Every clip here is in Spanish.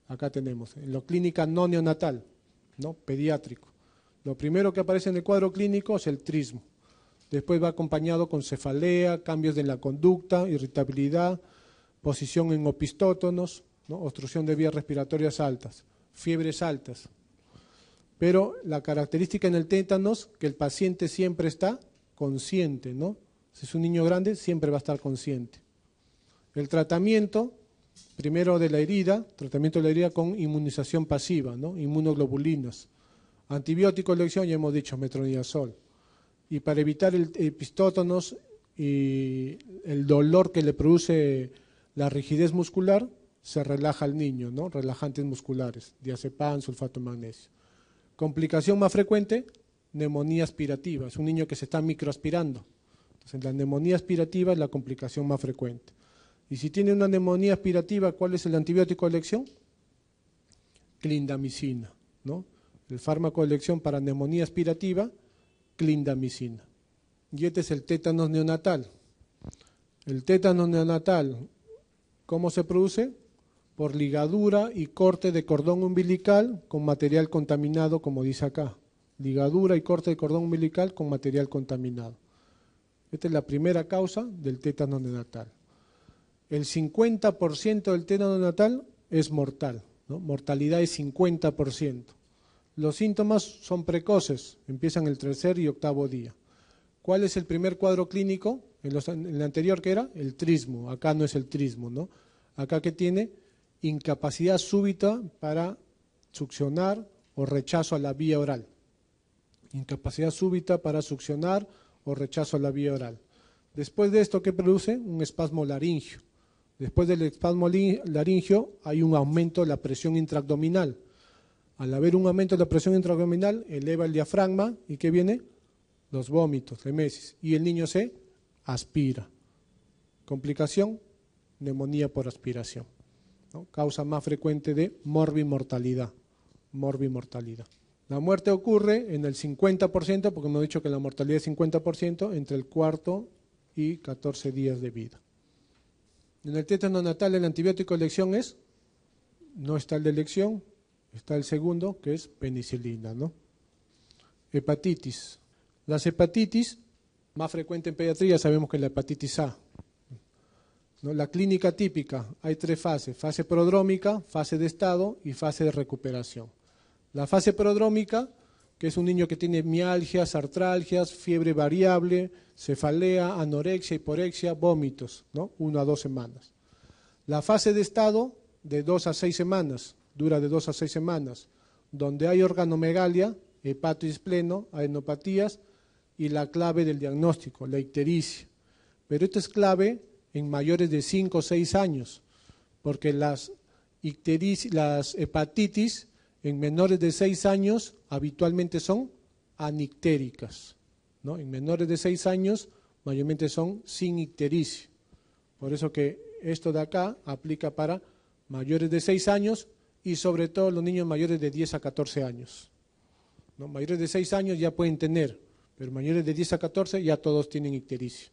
Acá tenemos, en la clínica no neonatal, ¿no? Pediátrico. Lo primero que aparece en el cuadro clínico es el trismo. Después va acompañado con cefalea, cambios de la conducta, irritabilidad, posición en opistótonos, ¿no? Obstrucción de vías respiratorias altas, fiebres altas. Pero la característica en el tétanos, que el paciente siempre está consciente, ¿no? Si es un niño grande, siempre va a estar consciente. El tratamiento, primero de la herida, tratamiento de la herida con inmunización pasiva, ¿no? Inmunoglobulinas. Antibiótico de elección, ya hemos dicho, metronidazol. Y para evitar el epistótonos y el dolor que le produce la rigidez muscular, se relaja al niño, ¿no? Relajantes musculares, diazepam, sulfato de magnesio. Complicación más frecuente, neumonía aspirativa. Es un niño que se está microaspirando. Entonces, la neumonía aspirativa es la complicación más frecuente. Y si tiene una neumonía aspirativa, ¿cuál es el antibiótico de elección? Clindamicina, ¿no? El fármaco de elección para neumonía aspirativa, clindamicina. Y este es el tétanos neonatal. El tétanos neonatal, ¿cómo se produce? Por ligadura y corte de cordón umbilical con material contaminado, como dice acá. Ligadura y corte de cordón umbilical con material contaminado. Esta es la primera causa del tétanos neonatal. El 50% del tétanos neonatal es mortal, ¿no? Mortalidad es 50%. Los síntomas son precoces, empiezan el tercer y octavo día. ¿Cuál es el primer cuadro clínico? En el anterior, ¿qué era? El trismo. Acá no es el trismo, ¿no? Acá que tiene incapacidad súbita para succionar o rechazo a la vía oral. Incapacidad súbita para succionar o rechazo a la vía oral. Después de esto, ¿qué produce? Un espasmo laringio. Después del espasmo laringio hay un aumento de la presión intraabdominal. Al haber un aumento de la presión intraabdominal, eleva el diafragma y ¿qué viene? Los vómitos, emesis. Y el niño se aspira. Complicación, neumonía por aspiración, ¿no? Causa más frecuente de morbimortalidad. La muerte ocurre en el 50%, porque hemos dicho que la mortalidad es 50%, entre el cuarto y 14 días de vida. En el tétanos neonatal el antibiótico de elección no está el de elección, está el segundo, que es penicilina, ¿no? Hepatitis. Las hepatitis, más frecuente en pediatría, sabemos que es la hepatitis A, ¿no? La clínica típica, hay tres fases: fase prodrómica, fase de estado y fase de recuperación. La fase prodrómica, que es un niño que tiene mialgias, artralgias, fiebre variable, cefalea, anorexia, hiporexia, vómitos, ¿no? 1 a 2 semanas. La fase de estado, de 2 a 6 semanas, dura de 2 a 6 semanas, donde hay organomegalia, hepatodispleno, adenopatías y la clave del diagnóstico, la ictericia. Pero esto es clave en mayores de 5 o 6 años, porque las hepatitis en menores de 6 años habitualmente son anictéricas, ¿no? En menores de 6 años mayormente son sin ictericia. Por eso que esto de acá aplica para mayores de 6 años y sobre todo los niños mayores de 10 a 14 años, ¿no? Mayores de 6 años ya pueden tener, pero mayores de 10 a 14 ya todos tienen ictericia.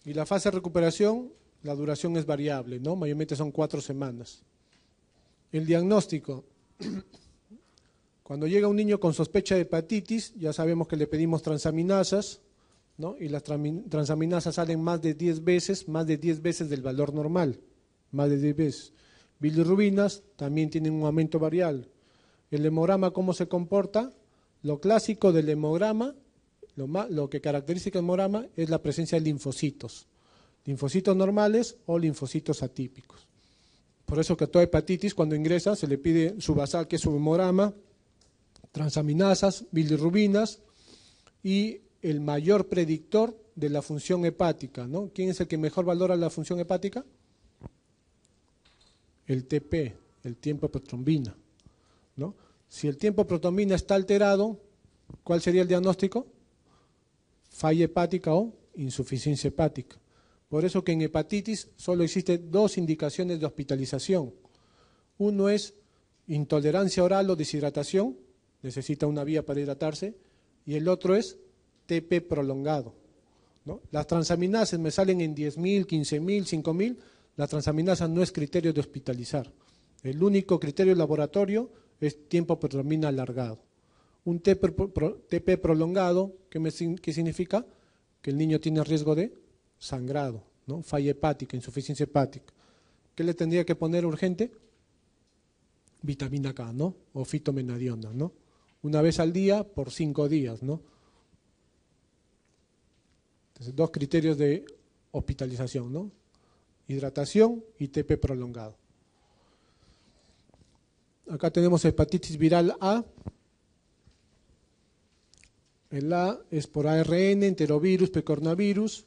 Y la fase de recuperación, la duración es variable, ¿no? Mayormente son 4 semanas. El diagnóstico. Cuando llega un niño con sospecha de hepatitis, ya sabemos que le pedimos transaminasas, ¿no? Y las transaminasas salen más de 10 veces del valor normal, más de 10 veces. Bilirrubinas también tienen un aumento variable. El hemograma, ¿cómo se comporta? Lo clásico del hemograma, lo que caracteriza el hemograma es la presencia de linfocitos normales o linfocitos atípicos. Por eso que a toda hepatitis, cuando ingresa, se le pide su basal, que es su hemograma, transaminasas, bilirrubinas y el mayor predictor de la función hepática, ¿no? ¿Quién es el que mejor valora la función hepática? El TP, el tiempo protrombina, ¿no? Si el tiempo protrombina está alterado, ¿cuál sería el diagnóstico? Falla hepática o insuficiencia hepática. Por eso que en hepatitis solo existen 2 indicaciones de hospitalización. Uno es intolerancia oral o deshidratación, necesita una vía para hidratarse, y el otro es TP prolongado, ¿no? Las transaminasas me salen en 10.000, 15.000, 5.000, la transaminasa no es criterio de hospitalizar, El único criterio de laboratorio es tiempo predomina alargado. Un TP prolongado, ¿qué significa? Que el niño tiene riesgo de sangrado, ¿no? Falla hepática, insuficiencia hepática. ¿Qué le tendría que poner urgente? Vitamina K, ¿no? O fitomenadiona, ¿no? Una vez al día por 5 días, ¿no? Entonces, 2 criterios de hospitalización, ¿no? Hidratación y TP prolongado. Acá tenemos hepatitis viral A. El A es por ARN, enterovirus, precornavirus,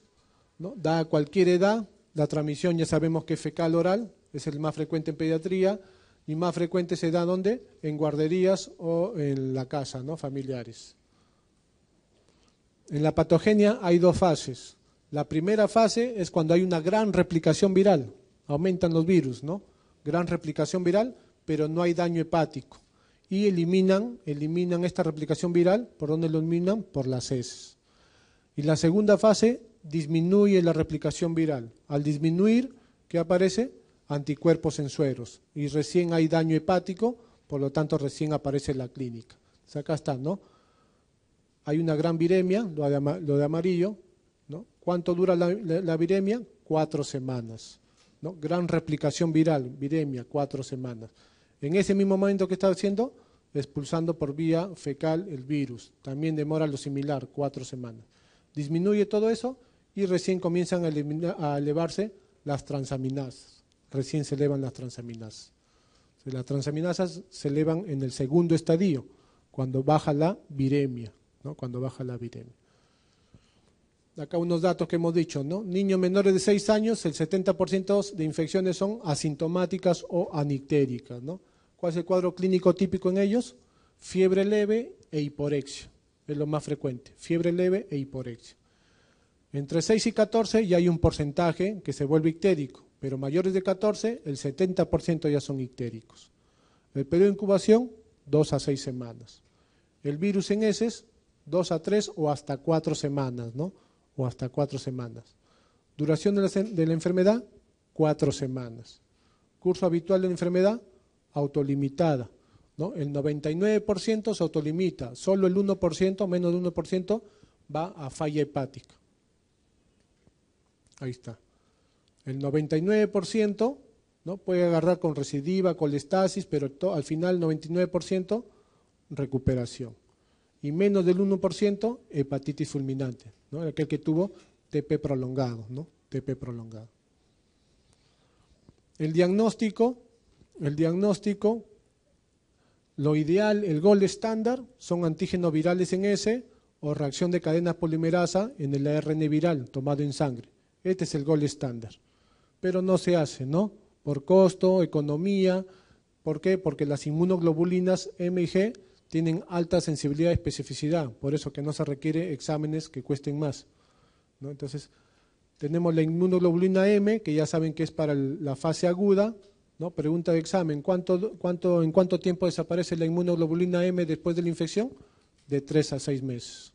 ¿no? Da a cualquier edad. La transmisión ya sabemos que es fecal oral, es el más frecuente en pediatría y más frecuente se da ¿dónde? En guarderías o en la casa, ¿no? Familiares. En la patogenia hay 2 fases. La primera fase es cuando hay una gran replicación viral, aumentan los virus, ¿no? Gran replicación viral, pero no hay daño hepático. Y eliminan esta replicación viral, ¿por dónde lo eliminan? Por las heces. Y la segunda fase disminuye la replicación viral. Al disminuir, ¿qué aparece? Anticuerpos en sueros. Y recién hay daño hepático, por lo tanto recién aparece la clínica. Entonces acá está, ¿no? Hay una gran viremia, lo de amarillo, ¿no? ¿Cuánto dura la viremia? 4 semanas, ¿no? Gran replicación viral, viremia, 4 semanas. En ese mismo momento que está haciendo, expulsando por vía fecal el virus. También demora lo similar, 4 semanas. Disminuye todo eso y recién comienzan a elevarse las transaminasas. Recién se elevan las transaminasas. Las transaminasas se elevan en el segundo estadio, cuando baja la viremia, ¿no? Cuando baja la viremia. Acá unos datos que hemos dicho, ¿no? Niños menores de 6 años, el 70% de infecciones son asintomáticas o anictéricas, ¿no? ¿Cuál es el cuadro clínico típico en ellos? Fiebre leve e hiporexia, es lo más frecuente, fiebre leve e hiporexia. Entre 6 y 14 ya hay un porcentaje que se vuelve ictérico, pero mayores de 14, el 70% ya son ictéricos. El periodo de incubación, 2 a 6 semanas. El virus en heces, 2 a 3 o hasta 4 semanas, ¿no? O hasta 4 semanas. Duración de la enfermedad, 4 semanas. Curso habitual de la enfermedad, autolimitada, ¿no? El 99% se autolimita, solo el 1%, menos de 1%, va a falla hepática. Ahí está. El 99%, ¿no? Puede agarrar con recidiva, colestasis, pero al final 99% recuperación. Y menos del 1% hepatitis fulminante, ¿no? Aquel que tuvo TP prolongado, ¿no? TP prolongado. El diagnóstico, lo ideal, el gold estándar, son antígenos virales en S o reacción de cadena polimerasa en el ARN viral tomado en sangre. Este es el gold estándar. Pero no se hace, ¿no? Por costo, economía. ¿Por qué? Porque las inmunoglobulinas M y G tienen alta sensibilidad y especificidad, por eso que no se requiere exámenes que cuesten más, ¿no? Entonces, tenemos la inmunoglobulina M, que ya saben que es para la fase aguda, ¿no? Pregunta de examen, ¿en cuánto tiempo desaparece la inmunoglobulina M después de la infección? De 3 a 6 meses,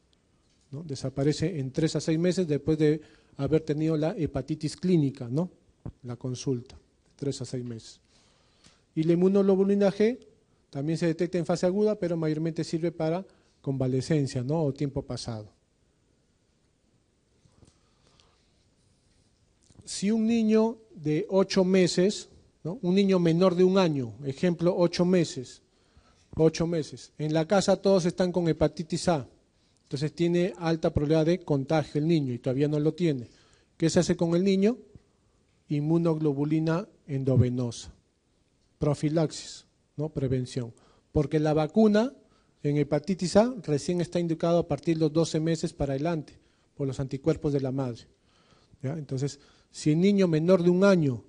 ¿no? Desaparece en 3 a 6 meses después de haber tenido la hepatitis clínica, ¿no? La consulta, 3 a 6 meses. Y la inmunoglobulina G también se detecta en fase aguda, pero mayormente sirve para convalecencia, ¿no? O tiempo pasado. Si un niño de 8 meses, ¿no? Un niño menor de 1 año, ejemplo 8 meses, en la casa todos están con hepatitis A, entonces tiene alta probabilidad de contagio el niño y todavía no lo tiene. ¿Qué se hace con el niño? Inmunoglobulina endovenosa, profilaxis, ¿no? Prevención, porque la vacuna en hepatitis A recién está indicado a partir de los 12 meses para adelante, por los anticuerpos de la madre, ¿ya? Entonces, si el niño menor de 1 año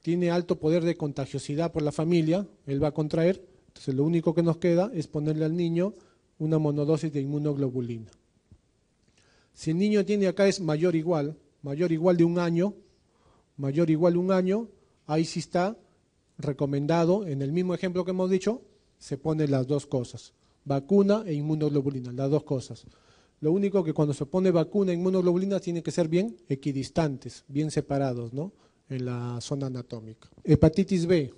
tiene alto poder de contagiosidad por la familia, él va a contraer, entonces lo único que nos queda es ponerle al niño una monodosis de inmunoglobulina. Si el niño tiene acá es mayor igual de 1 año, ahí sí está recomendado, en el mismo ejemplo que hemos dicho, se pone las 2 cosas, vacuna e inmunoglobulina, las 2 cosas. Lo único que cuando se pone vacuna e inmunoglobulina tienen que ser bien equidistantes, bien separados, ¿no? En la zona anatómica. Hepatitis B.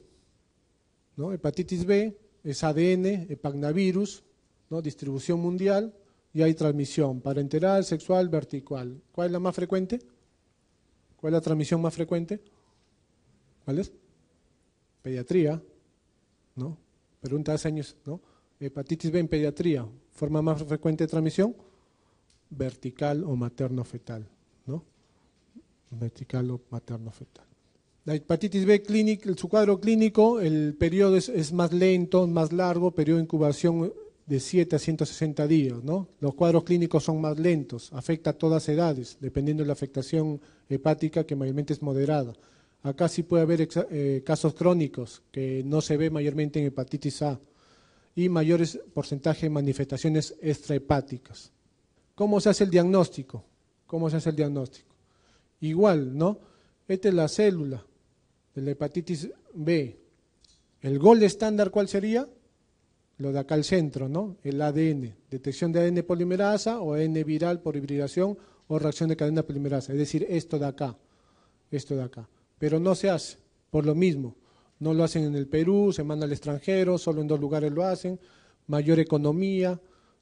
¿no? Hepatitis B es ADN, hepagnavirus, ¿no? Distribución mundial, y hay transmisión parenteral, sexual, vertical. ¿Cuál es la más frecuente? ¿Cuál es la transmisión más frecuente? ¿Cuál es? Pediatría, ¿no? Pregunta hace años, ¿no? Hepatitis B en pediatría, ¿forma más frecuente de transmisión? Vertical o materno-fetal, ¿no? Vertical o materno-fetal. La hepatitis B clínica, su cuadro clínico, el periodo es más lento, más largo, periodo de incubación de 7 a 160 días, ¿no? Los cuadros clínicos son más lentos, afecta a todas edades, dependiendo de la afectación hepática, que mayormente es moderada. Acá sí puede haber casos crónicos, que no se ve mayormente en hepatitis A, y mayores porcentajes de manifestaciones extrahepáticas. ¿Cómo se hace el diagnóstico? ¿Cómo se hace el diagnóstico? Igual, ¿no? Esta es la célula de la hepatitis B. ¿El gol estándar cuál sería? Lo de acá al centro, ¿no? El ADN, detección de ADN polimerasa o ADN viral por hibridación o reacción de cadena polimerasa, es decir, esto de acá. Pero no se hace, por lo mismo. No lo hacen en el Perú, se manda al extranjero, solo en 2 lugares lo hacen, mayor economía,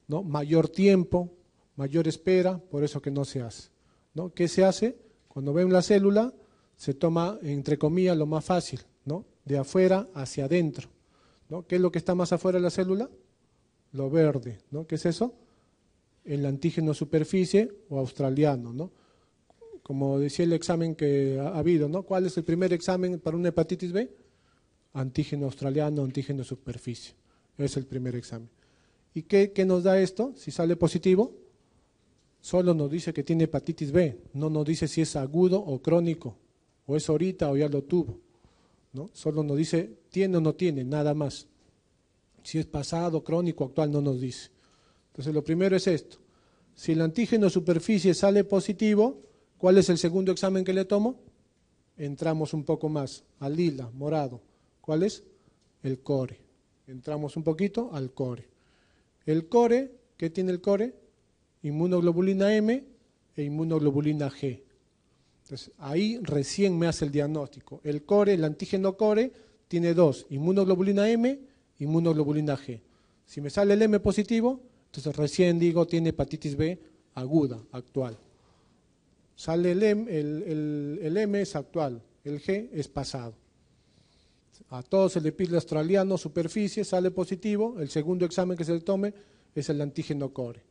¿no? Mayor tiempo, mayor espera, por eso que no se hace, ¿no? ¿Qué se hace? Cuando ven la célula, se toma, entre comillas, lo más fácil, ¿no? De afuera hacia adentro, ¿no? ¿Qué es lo que está más afuera de la célula? Lo verde, ¿no? ¿Qué es eso? El antígeno superficie o australiano, ¿no? Como decía el examen que ha habido, ¿no? ¿Cuál es el primer examen para una hepatitis B? Antígeno australiano, antígeno superficie. Es el primer examen. ¿Y qué nos da esto? Si sale positivo, solo nos dice que tiene hepatitis B, no nos dice si es agudo o crónico, o es ahorita o ya lo tuvo, ¿no? Solo nos dice tiene o no tiene, nada más. Si es pasado, crónico, actual, no nos dice. Entonces lo primero es esto. Si el antígeno superficie sale positivo, ¿cuál es el segundo examen que le tomo? Entramos un poco más, al lila, morado. ¿Cuál es? El core. Entramos un poquito al core. El core, ¿qué tiene el core? Inmunoglobulina M e inmunoglobulina G. Entonces, ahí recién me hace el diagnóstico. El core, el antígeno core, tiene 2, inmunoglobulina M, inmunoglobulina G. Si me sale el M positivo, entonces recién digo tiene hepatitis B aguda, actual. Sale el M es actual, el G es pasado. A todos se le pide el australiano, superficie, sale positivo, el segundo examen que se le tome es el antígeno core,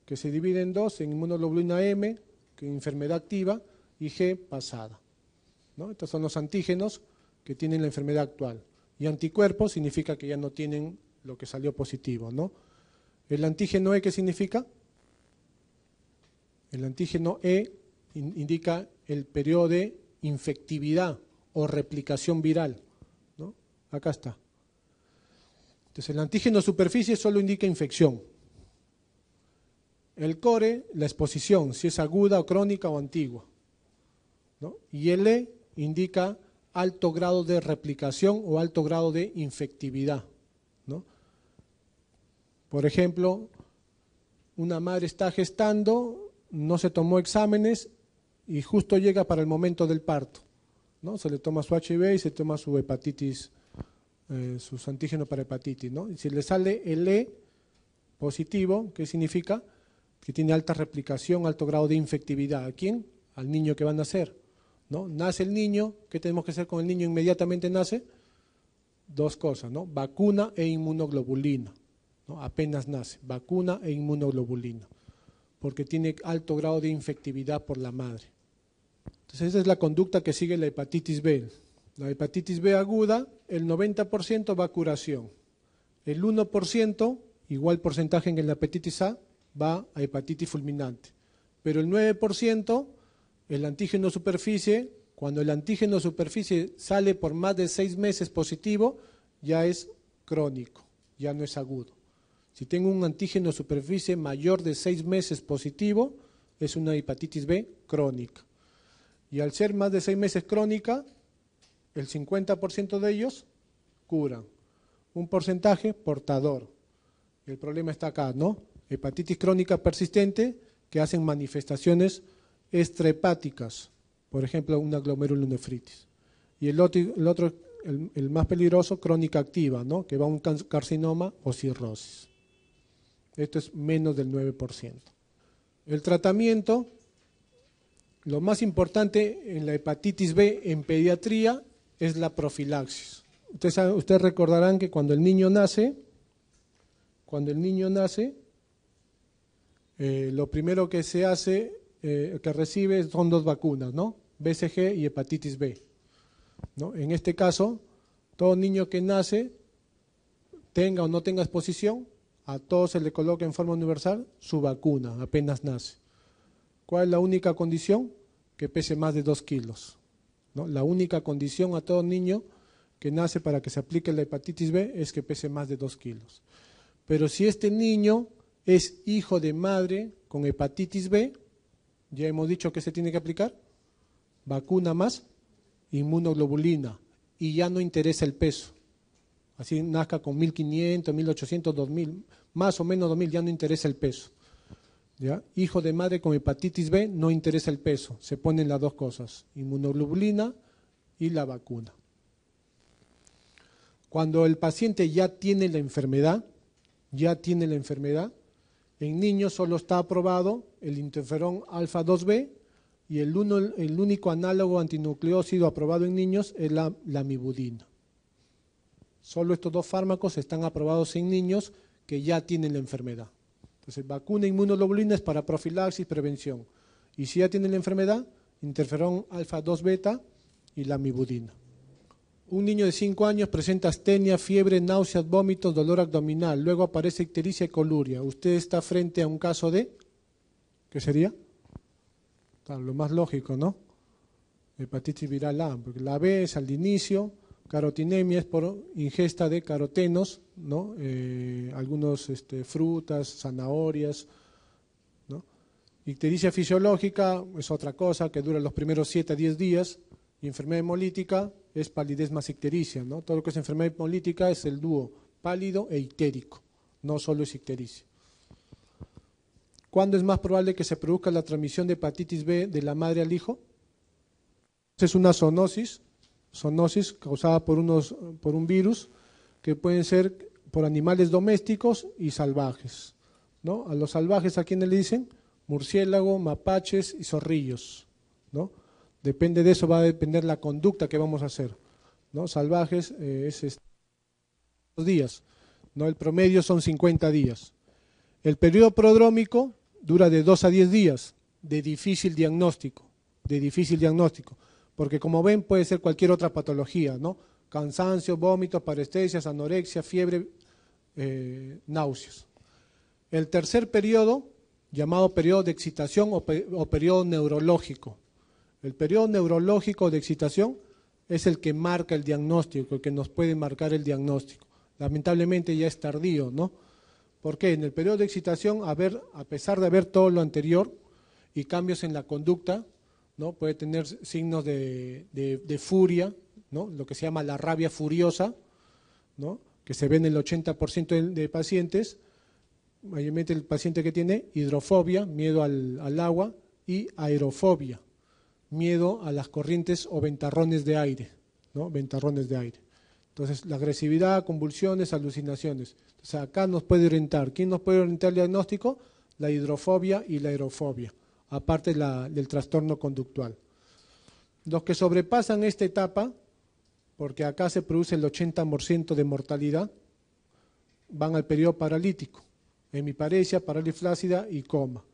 que se divide en 2, en inmunoglobulina M, que es enfermedad activa, y G pasada, ¿no? Estos son los antígenos que tienen la enfermedad actual. Y anticuerpos significa que ya no tienen lo que salió positivo, ¿no? ¿El antígeno E qué significa? El antígeno E indica el periodo de infectividad o replicación viral, ¿no? Acá está. Entonces el antígeno superficie solo indica infección. El core, la exposición, si es aguda o crónica o antigua, ¿no? Y el E indica alto grado de replicación o alto grado de infectividad, ¿no? Por ejemplo, una madre está gestando, no se tomó exámenes y justo llega para el momento del parto, ¿no? Se le toma su HIV y se toma su hepatitis, sus antígenos para hepatitis, ¿no? Y si le sale el E positivo, ¿qué significa? Que tiene alta replicación, alto grado de infectividad. ¿A quién? Al niño que va a nacer, ¿no? Nace el niño, ¿qué tenemos que hacer con el niño inmediatamente nace? 2 cosas, ¿no? Vacuna e inmunoglobulina, ¿no? Apenas nace, vacuna e inmunoglobulina, porque tiene alto grado de infectividad por la madre. Entonces esa es la conducta que sigue la hepatitis B. La hepatitis B aguda, el 90% va a curación, el 1%, igual porcentaje en la hepatitis A, va a hepatitis fulminante, pero el 9%, el antígeno superficie, cuando el antígeno superficie sale por más de 6 meses positivo, ya es crónico, ya no es agudo. Si tengo un antígeno superficie mayor de 6 meses positivo, es una hepatitis B crónica. Y al ser más de 6 meses crónica, el 50% de ellos curan. Un porcentaje portador. El problema está acá, ¿no? Hepatitis crónica persistente que hacen manifestaciones extrahepáticas, por ejemplo, una glomerulonefritis. Y el otro el más peligroso, crónica activa, ¿no? Que va a un carcinoma o cirrosis. Esto es menos del 9%. El tratamiento, lo más importante en la hepatitis B en pediatría es la profilaxis. Ustedes recordarán que cuando el niño nace, lo primero que se hace, que recibe son 2 vacunas, ¿no? BCG y hepatitis B, ¿no? En este caso, todo niño que nace, tenga o no tenga exposición, a todos se le coloca en forma universal su vacuna, apenas nace. ¿Cuál es la única condición? Que pese más de 2 kilos, ¿no? La única condición a todo niño que nace para que se aplique la hepatitis B es que pese más de 2 kilos. Pero si este niño es hijo de madre con hepatitis B, ya hemos dicho que se tiene que aplicar vacuna más inmunoglobulina y ya no interesa el peso. Así nazca con 1.500, 1.800, 2.000, más o menos 2.000, ya no interesa el peso. ¿Ya? Hijo de madre con hepatitis B no interesa el peso, se ponen las 2 cosas, inmunoglobulina y la vacuna. Cuando el paciente ya tiene la enfermedad, en niños solo está aprobado el interferón alfa 2B y el único análogo antinucleósido aprobado en niños es la lamivudina. Solo estos 2 fármacos están aprobados en niños que ya tienen la enfermedad. Entonces, vacuna inmunoglobulina es para profilaxis, prevención. Y si ya tienen la enfermedad, interferón alfa 2 beta y lamivudina. Un niño de 5 años presenta astenia, fiebre, náuseas, vómitos, dolor abdominal, luego aparece ictericia y coluria. Usted está frente a un caso de, ¿qué sería? Claro, lo más lógico, ¿no? Hepatitis viral A, porque la B es al inicio, carotinemia es por ingesta de carotenos, ¿no? Algunos frutas, zanahorias, ¿no? Ictericia fisiológica es otra cosa que dura los primeros 7 a 10 días, y enfermedad hemolítica es palidez más ictericia, ¿no? Todo lo que es enfermedad hemolítica es el dúo pálido e ictérico, no solo es ictericia. ¿Cuándo es más probable que se produzca la transmisión de hepatitis B de la madre al hijo? Es una zoonosis causada por un virus que pueden ser por animales domésticos y salvajes, ¿no? A los salvajes, ¿a quiénes le dicen? Murciélago, mapaches y zorrillos, ¿no? Depende de eso, va a depender la conducta que vamos a hacer, ¿no? Salvajes es días, ¿no? El promedio son 50 días. El periodo prodrómico dura de 2 a 10 días, de difícil diagnóstico, porque como ven puede ser cualquier otra patología, ¿no? Cansancio, vómitos, parestesias, anorexia, fiebre, náuseas. El tercer periodo, llamado periodo de excitación o periodo neurológico. El periodo neurológico de excitación es el que marca el diagnóstico, el que nos puede marcar el diagnóstico. Lamentablemente ya es tardío, ¿no? Porque en el periodo de excitación, a pesar de haber todo lo anterior y cambios en la conducta, ¿no? Puede tener signos de furia, ¿no? Lo que se llama la rabia furiosa, ¿no? Que se ve en el 80% de pacientes, mayormente el paciente que tiene hidrofobia, miedo al agua, y aerofobia, miedo a las corrientes o ventarrones de aire, ¿no? Ventarrones de aire. Entonces, la agresividad, convulsiones, alucinaciones. Entonces, acá nos puede orientar. ¿Quién nos puede orientar el diagnóstico? La hidrofobia y la aerofobia, aparte del trastorno conductual. Los que sobrepasan esta etapa, porque acá se produce el 80% de mortalidad, van al periodo paralítico, hemiparesia, parálisis flácida y coma.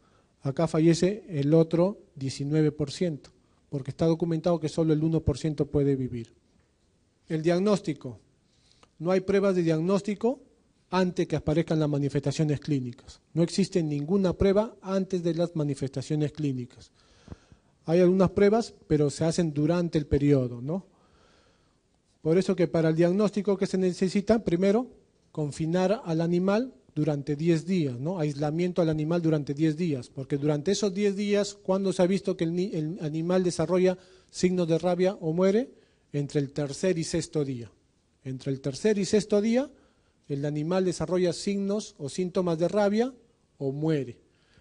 Acá fallece el otro 19%, porque está documentado que solo el 1% puede vivir. El diagnóstico. No hay pruebas de diagnóstico antes que aparezcan las manifestaciones clínicas. No existe ninguna prueba antes de las manifestaciones clínicas. Hay algunas pruebas, pero se hacen durante el periodo, ¿no? Por eso que para el diagnóstico que se necesita, primero, confinar al animal durante 10 días, ¿no? Aislamiento al animal durante 10 días, porque durante esos 10 días, ¿cuándo se ha visto que el animal desarrolla signos de rabia o muere? Entre el tercer y sexto día. Entre el tercer y sexto día, el animal desarrolla signos o síntomas de rabia o muere.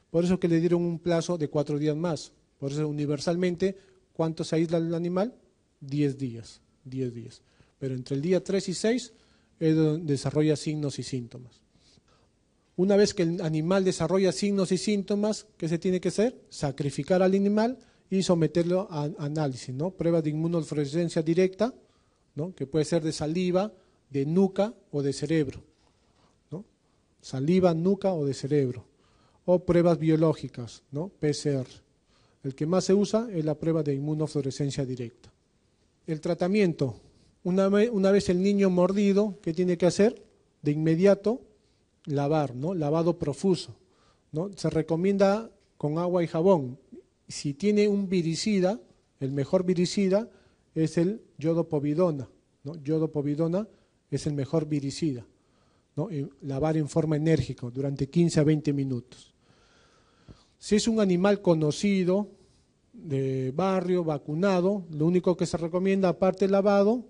Por eso que le dieron un plazo de 4 días más. Por eso universalmente, ¿cuánto se aísla el animal? 10 días. 10 días. pero entre el día 3 y 6 es donde desarrolla signos y síntomas. Una vez que el animal desarrolla signos y síntomas, ¿qué se tiene que hacer? Sacrificar al animal y someterlo a análisis, ¿no? Pruebas de inmunofluorescencia directa, ¿no? Que puede ser de saliva, de nuca o de cerebro, ¿no? Saliva, nuca o de cerebro. O pruebas biológicas, ¿no? PCR. El que más se usa es la prueba de inmunofluorescencia directa. El tratamiento, una vez el niño mordido, ¿qué tiene que hacer? De inmediato lavar, ¿no? Lavado profuso, ¿no? Se recomienda con agua y jabón. Si tiene un viricida, el mejor viricida es el yodopovidona, ¿no? Yodopovidona es el mejor viricida, ¿no? Y lavar en forma enérgica durante 15 a 20 minutos. Si es un animal conocido, de barrio, vacunado, lo único que se recomienda, aparte del lavado,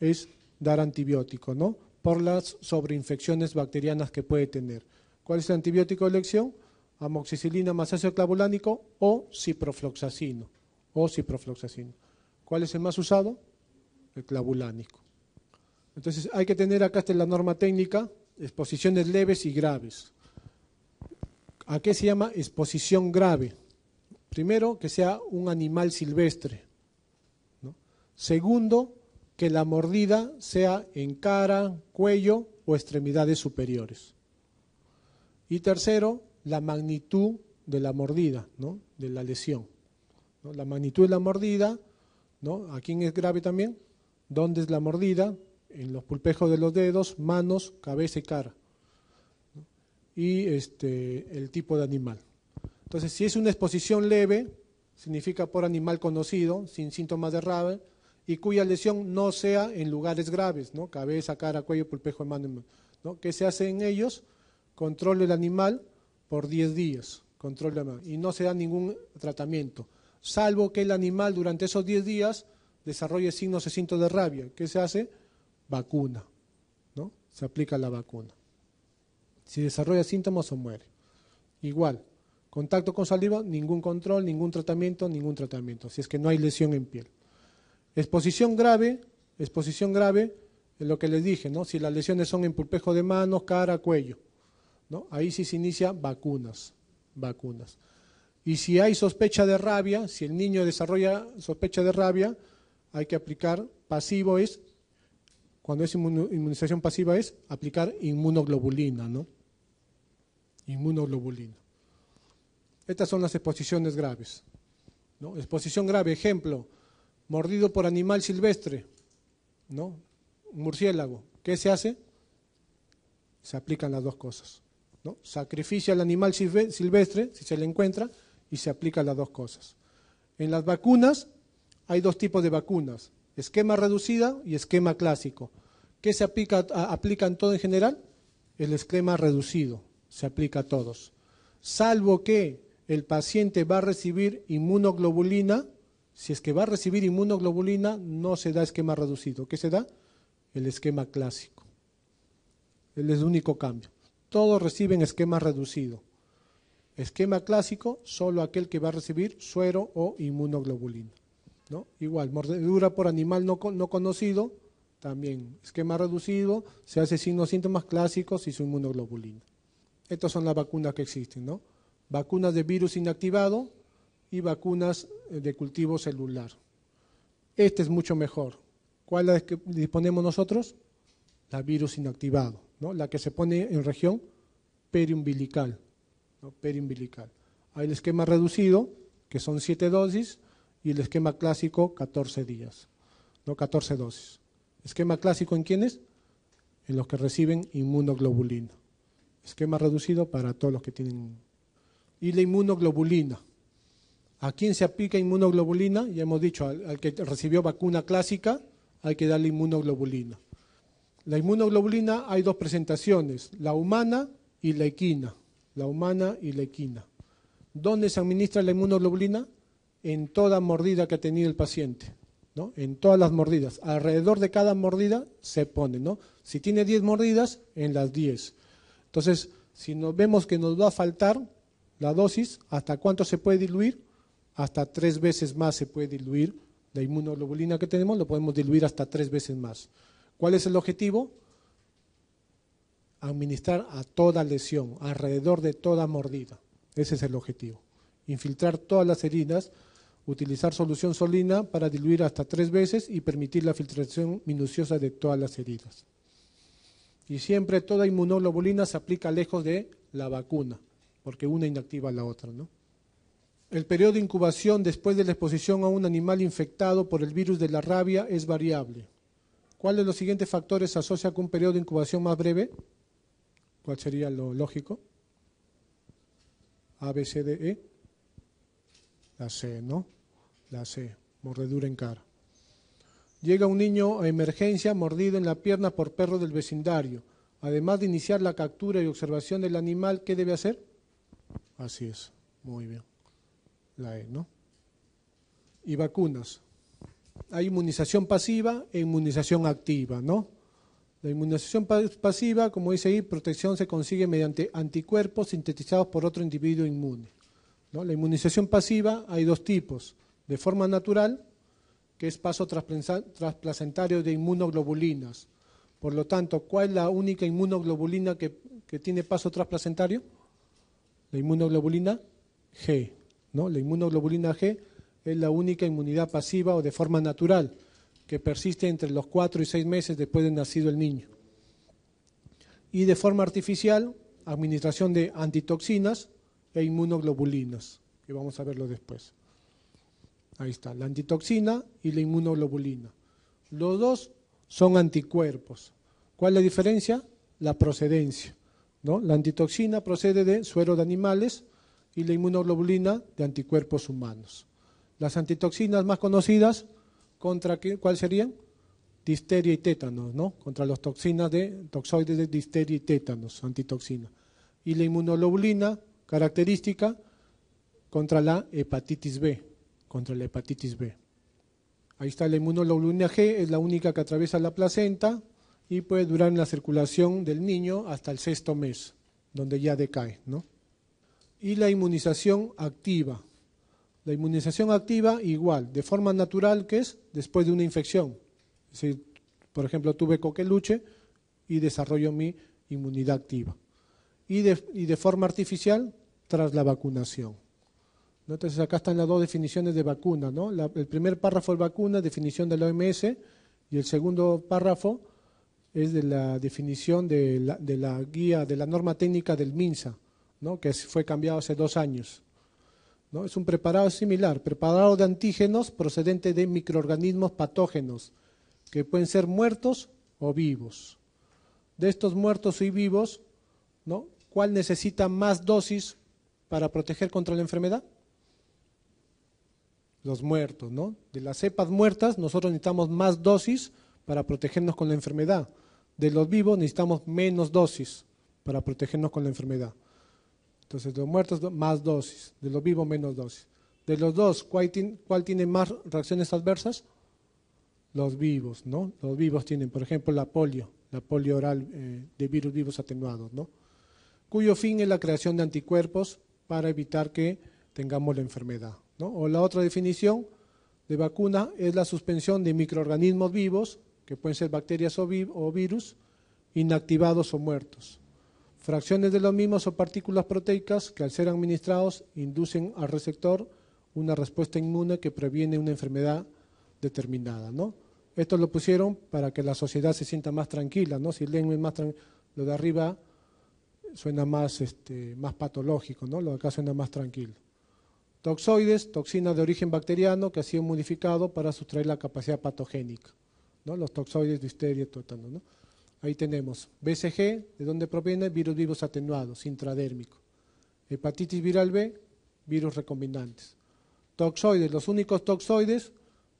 es dar antibiótico, ¿no? Por las sobreinfecciones bacterianas que puede tener. ¿Cuál es el antibiótico de elección? Amoxicilina más ácido clavulánico o ciprofloxacino. ¿Cuál es el más usado? El clavulánico. Entonces hay que tener acá la norma técnica, exposiciones leves y graves. ¿A qué se llama exposición grave? Primero, que sea un animal silvestre, ¿no? Segundo, que la mordida sea en cara, cuello o extremidades superiores. Y tercero, la magnitud de la mordida, ¿no? De la lesión, ¿no? La magnitud de la mordida, ¿no? ¿A quién es grave también? ¿Dónde es la mordida? En los pulpejos de los dedos, manos, cabeza y cara, ¿no? Y el tipo de animal. Entonces, si es una exposición leve, significa por animal conocido, sin síntomas de rabia, y cuya lesión no sea en lugares graves, ¿no? Cabeza, cara, cuello, pulpejo, mano, ¿no? ¿Qué se hace en ellos? Control del animal por 10 días, y no se da ningún tratamiento, salvo que el animal durante esos 10 días desarrolle signos y síntomas de rabia. ¿Qué se hace? Vacuna, ¿no? Se aplica la vacuna. Si desarrolla síntomas o muere. Igual. Contacto con saliva, ningún control, ningún tratamiento, si es que no hay lesión en piel. Exposición grave es lo que les dije, ¿no? Si las lesiones son en pulpejo de manos, cara, cuello, ¿no? Ahí sí se inicia vacunas. Y si hay sospecha de rabia, si el niño desarrolla sospecha de rabia, hay que aplicar cuando es inmunización pasiva es aplicar inmunoglobulina, ¿no? Inmunoglobulina. Estas son las exposiciones graves, ¿no? Exposición grave, ejemplo, mordido por animal silvestre, ¿no? Un murciélago. ¿Qué se hace? Se aplican las dos cosas, ¿no? Sacrificia al animal silvestre, si se le encuentra, y se aplican las dos cosas. En las vacunas hay dos tipos de vacunas, esquema reducida y esquema clásico. ¿Qué se aplican todo en general? El esquema reducido, se aplica a todos. Salvo que el paciente va a recibir inmunoglobulina, si es que va a recibir inmunoglobulina, no se da esquema reducido. ¿Qué se da? El esquema clásico. Es el único cambio. Todos reciben esquema reducido. Esquema clásico, solo aquel que va a recibir suero o inmunoglobulina, ¿no? Igual, mordedura por animal no conocido, también esquema reducido, se hace signos síntomas clásicos y su inmunoglobulina. Estas son las vacunas que existen, ¿no? Vacunas de virus inactivado y vacunas de cultivo celular. Este es mucho mejor. ¿Cuál es la que disponemos nosotros? La virus inactivado, ¿no? La que se pone en región periumbilical, ¿no? Periumbilical. Hay el esquema reducido, que son 7 dosis, y el esquema clásico, 14 días, ¿no? 14 dosis. ¿Esquema clásico en quiénes? En los que reciben inmunoglobulina. Esquema reducido para todos los que tienen. Y la inmunoglobulina. ¿A quién se aplica inmunoglobulina? Ya hemos dicho, al que recibió vacuna clásica, hay que darle inmunoglobulina. La inmunoglobulina hay dos presentaciones, la humana y la equina. ¿Dónde se administra la inmunoglobulina? En toda mordida que ha tenido el paciente, ¿no? En todas las mordidas. Alrededor de cada mordida se pone, ¿no? Si tiene 10 mordidas, en las 10. Entonces, si nos vemos que nos va a faltar la dosis, ¿hasta cuánto se puede diluir? Hasta 3 veces más se puede diluir la inmunoglobulina que tenemos, lo podemos diluir hasta 3 veces más. ¿Cuál es el objetivo? Administrar a toda lesión, alrededor de toda mordida. Ese es el objetivo. Infiltrar todas las heridas, utilizar solución salina para diluir hasta 3 veces y permitir la filtración minuciosa de todas las heridas. Y siempre toda inmunoglobulina se aplica lejos de la vacuna, porque una inactiva a la otra, ¿no? El periodo de incubación después de la exposición a un animal infectado por el virus de la rabia es variable. ¿Cuál de los siguientes factores se asocia con un periodo de incubación más breve? ¿Cuál sería lo lógico? A, B, C, D, E. La C, ¿no? La C, mordedura en cara. Llega un niño a emergencia mordido en la pierna por perro del vecindario. Además de iniciar la captura y observación del animal, ¿qué debe hacer? Así es, muy bien. La E, ¿no? Y vacunas. Hay inmunización pasiva e inmunización activa, ¿no? La inmunización pasiva, como dice ahí, protección se consigue mediante anticuerpos sintetizados por otro individuo inmune, ¿no? La inmunización pasiva hay 2 tipos, de forma natural, que es paso trasplacentario de inmunoglobulinas. Por lo tanto, ¿cuál es la única inmunoglobulina que tiene paso trasplacentario? La inmunoglobulina G, ¿no? La inmunoglobulina G es la única inmunidad pasiva o de forma natural que persiste entre los 4 y 6 meses después de nacido el niño. Y de forma artificial, administración de antitoxinas e inmunoglobulinas, que vamos a verlo después. Ahí está, la antitoxina y la inmunoglobulina. Los dos son anticuerpos. ¿Cuál es la diferencia? La procedencia, ¿no? La antitoxina procede de suero de animales y la inmunoglobulina de anticuerpos humanos. Las antitoxinas más conocidas, ¿contra qué? ¿Cuál serían? Difteria y tétanos, ¿no? Contra las toxoides de difteria y tétanos, antitoxina. Y la inmunoglobulina característica contra la hepatitis B, contra la hepatitis B. Ahí está la inmunoglobulina G, es la única que atraviesa la placenta y puede durar en la circulación del niño hasta el 6º mes, donde ya decae, ¿no? Y la inmunización activa. La inmunización activa igual, de forma natural, que es después de una infección. Es decir, por ejemplo, tuve coqueluche y desarrollo mi inmunidad activa. Y de forma artificial, tras la vacunación. Entonces acá están las 2 definiciones de vacuna, ¿no? El primer párrafo es vacuna, definición de la OMS, y el segundo párrafo es de la definición de la guía, de la norma técnica del MINSA, ¿no? Que fue cambiado hace 2 años. ¿No? Es un preparado similar, preparado de antígenos procedente de microorganismos patógenos, que pueden ser muertos o vivos. De estos muertos y vivos, ¿no? ¿Cuál necesita más dosis para proteger contra la enfermedad? Los muertos, ¿no? De las cepas muertas nosotros necesitamos más dosis para protegernos con la enfermedad. De los vivos necesitamos menos dosis para protegernos con la enfermedad. Entonces, de los muertos más dosis, de los vivos menos dosis. De los dos, ¿cuál tiene más reacciones adversas? Los vivos, ¿no? Los vivos tienen, por ejemplo, la polio oral de virus vivos atenuados, ¿no? Cuyo fin es la creación de anticuerpos para evitar que tengamos la enfermedad, ¿no? O la otra definición de vacuna es la suspensión de microorganismos vivos, que pueden ser bacterias o virus, inactivados o muertos. Fracciones de los mismos o partículas proteicas que al ser administrados inducen al receptor una respuesta inmune que previene una enfermedad determinada, ¿no? Esto lo pusieron para que la sociedad se sienta más tranquila, ¿no? Si leen más lo de arriba suena más patológico, ¿no? Lo de acá suena más tranquilo. Toxoides, toxinas de origen bacteriano que ha sido modificado para sustraer la capacidad patogénica, ¿no? Los toxoides, difteria, tétano, ¿no? Ahí tenemos BCG, ¿de dónde proviene? Virus vivos atenuados, intradérmico. Hepatitis viral B, virus recombinantes. Toxoides, los únicos toxoides,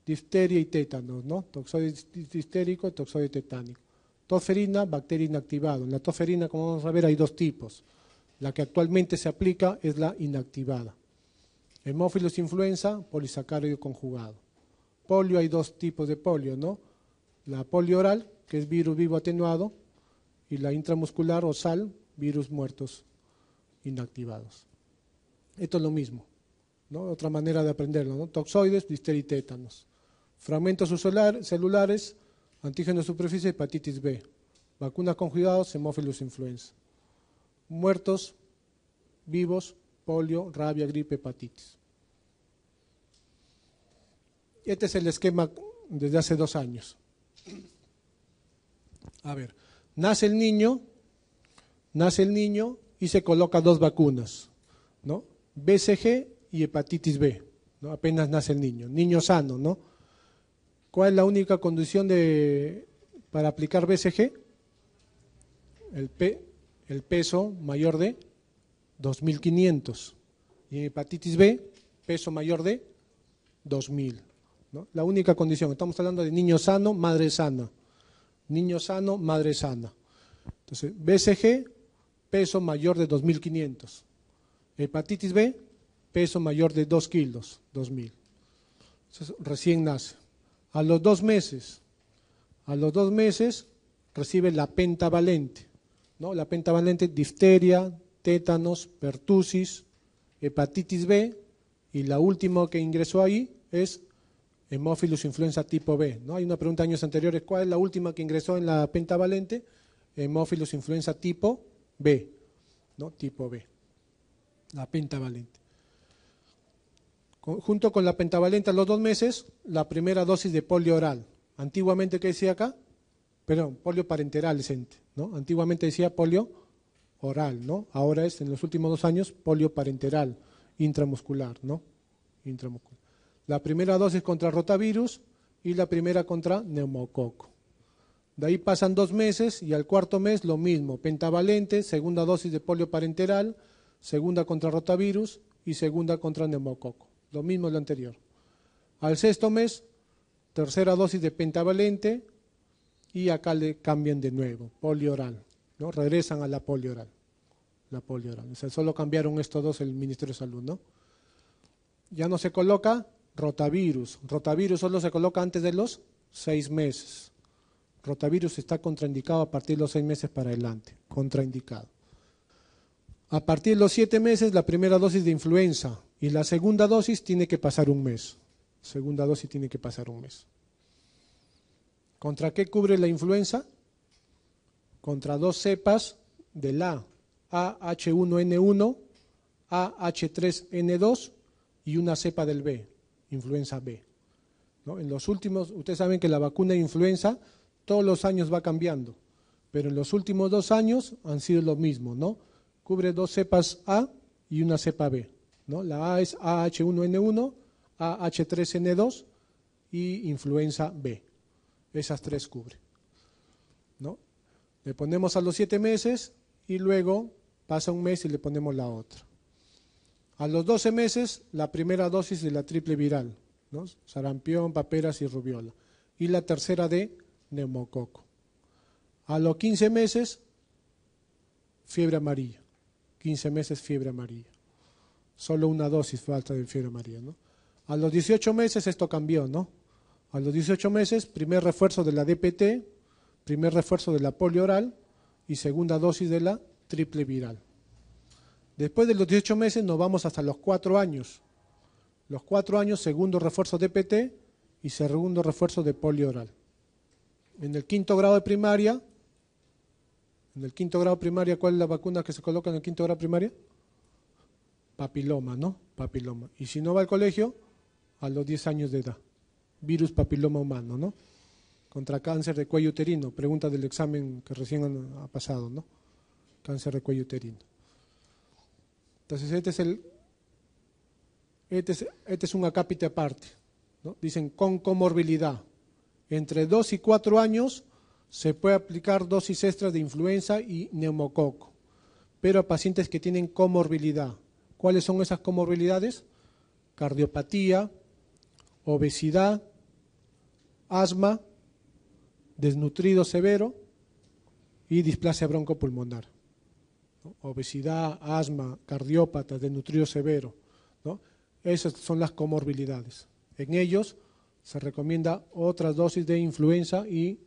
difteria y tétanos, ¿no? Toxoide difterico, toxoide tetánico. Tosferina, bacteria inactivada. En la tosferina, como vamos a ver, hay 2 tipos. La que actualmente se aplica es la inactivada. Hemófilos influenza, polisacárido conjugado. Polio, hay 2 tipos de polio, ¿no? La polio oral, que es virus vivo atenuado, y la intramuscular o SAL, virus muertos inactivados. Esto es lo mismo, ¿no? Otra manera de aprenderlo, ¿no? Toxoides, difteria y tétanos. fragmentos celulares, antígenos de superficie, hepatitis B. Vacunas conjugadas, hemófilos influenza. Muertos, vivos, polio, rabia, gripe, hepatitis. Este es el esquema desde hace 2 años. A ver, nace el niño y se coloca 2 vacunas, ¿no? BCG y hepatitis B, ¿no? Apenas nace el niño sano, ¿no? ¿Cuál es la única condición para aplicar BCG? El peso mayor de 2.500 y en hepatitis B, peso mayor de 2.000, ¿no? La única condición, estamos hablando de niño sano, madre sana. Niño sano, madre sana. Entonces, BCG, peso mayor de 2.500. Hepatitis B, peso mayor de 2 kilos, 2.000. Entonces, recién nace. A los 2 meses recibe la pentavalente, ¿no? La pentavalente, difteria, tétanos, pertusis, hepatitis B, y la última que ingresó ahí es hemófilos influenza tipo B, ¿no? Hay una pregunta de años anteriores, ¿cuál es la última que ingresó en la pentavalente? Hemófilos influenza tipo B, ¿no? Tipo B, la pentavalente. Junto con la pentavalente a los 2 meses, la primera dosis de polio oral. Antiguamente, ¿qué decía acá? Perdón, polio parenteral, ¿no? Antiguamente decía polio oral, ¿no? Ahora es, en los últimos 2 años, polio parenteral, intramuscular, ¿no? Intramuscular. La primera dosis contra rotavirus y la primera contra neumococo. De ahí pasan 2 meses y al 4.º mes lo mismo, pentavalente, segunda dosis de polio parenteral, segunda contra rotavirus y segunda contra neumococo. Lo mismo de lo anterior. Al 6.º mes, tercera dosis de pentavalente y acá le cambian de nuevo, polio oral, ¿no? Regresan a la polio oral. La polio oral. O sea, solo cambiaron estos 2 el Ministerio de Salud, ¿no? Ya no se coloca rotavirus. Rotavirus solo se coloca antes de los 6 meses. Rotavirus está contraindicado a partir de los 6 meses para adelante, contraindicado. A partir de los 7 meses, la primera dosis de influenza y la segunda dosis tiene que pasar 1 mes. Segunda dosis tiene que pasar 1 mes. ¿Contra qué cubre la influenza? Contra 2 cepas del AH1N1, AH3N2 y una cepa del B, influenza B, ¿no? En los últimos, ustedes saben que la vacuna de influenza todos los años va cambiando, pero en los últimos 2 años han sido lo mismo, ¿no? Cubre 2 cepas A y una cepa B, ¿no? La A es AH1N1, AH3N2 y influenza B. Esas 3 cubre, ¿no? Le ponemos a los 7 meses y luego pasa 1 mes y le ponemos la otra. A los 12 meses, la primera dosis de la triple viral, ¿no? Sarampión, paperas y rubiola. Y la tercera de neumococo. A los 15 meses, fiebre amarilla. 15 meses, fiebre amarilla. Solo una dosis falta de fiebre amarilla, ¿no? A los 18 meses esto cambió, ¿no? A los 18 meses, primer refuerzo de la DPT, primer refuerzo de la polio oral y segunda dosis de la triple viral. Después de los 18 meses nos vamos hasta los 4 años. Los 4 años, segundo refuerzo DPT y segundo refuerzo de polio oral. En el 5º grado de primaria, ¿cuál es la vacuna que se coloca en el 5º grado de primaria? Papiloma, ¿no? Papiloma. Y si no va al colegio, a los 10 años de edad. Virus papiloma humano, ¿no? Contra cáncer de cuello uterino, pregunta del examen que recién ha pasado, ¿no? Cáncer de cuello uterino. Entonces este es un acápite aparte, ¿no? Dicen con comorbilidad. Entre 2 y 4 años se puede aplicar dosis extras de influenza y neumococo, pero a pacientes que tienen comorbilidad. ¿Cuáles son esas comorbilidades? Cardiopatía, obesidad, asma, desnutrido severo y displasia broncopulmonar, ¿no? Obesidad, asma, cardiópatas, desnutrido severo, ¿no? Esas son las comorbilidades. En ellos se recomienda otras dosis de influenza y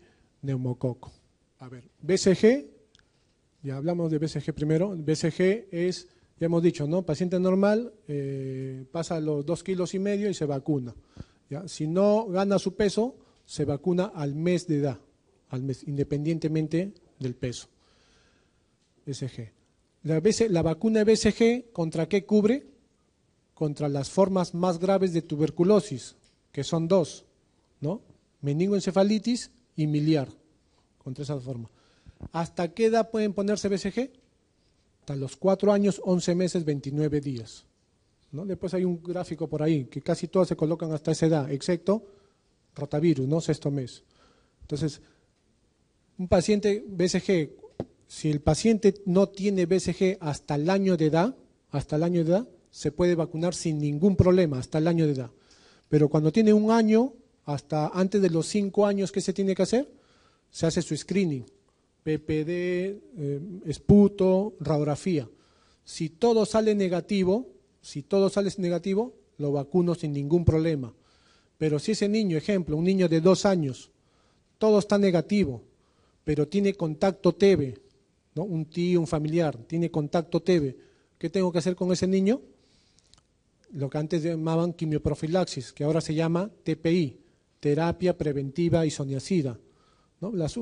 neumococo. A ver, BCG, ya hablamos de BCG primero. BCG es, ya hemos dicho, ¿no? Paciente normal pasa los 2,5 kilos y se vacuna. ¿ya? Si no gana su peso, se vacuna al mes de edad, al mes, independientemente del peso. BCG. La vacuna BCG, ¿contra qué cubre? Contra las formas más graves de tuberculosis, que son dos, ¿no? Meningoencefalitis y miliar, contra esa forma. ¿Hasta qué edad pueden ponerse BCG? Hasta los 4 años, 11 meses, 29 días. ¿No? Después hay un gráfico por ahí, que casi todas se colocan hasta esa edad, excepto rotavirus, ¿no? 6º mes. Entonces, un paciente BCG, si el paciente no tiene BCG hasta el año de edad, se puede vacunar sin ningún problema, hasta el año de edad. Pero cuando tiene 1 año, hasta antes de los 5 años, ¿qué se tiene que hacer? Se hace su screening, PPD, esputo, radiografía. Si todo sale negativo, lo vacuno sin ningún problema. Pero si ese niño, ejemplo, un niño de 2 años, todo está negativo, pero tiene contacto TB, ¿no? Un tío, un familiar, tiene contacto TB, ¿qué tengo que hacer con ese niño? Lo que antes llamaban quimioprofilaxis, que ahora se llama TPI, terapia preventiva isoniazida, ¿no? Las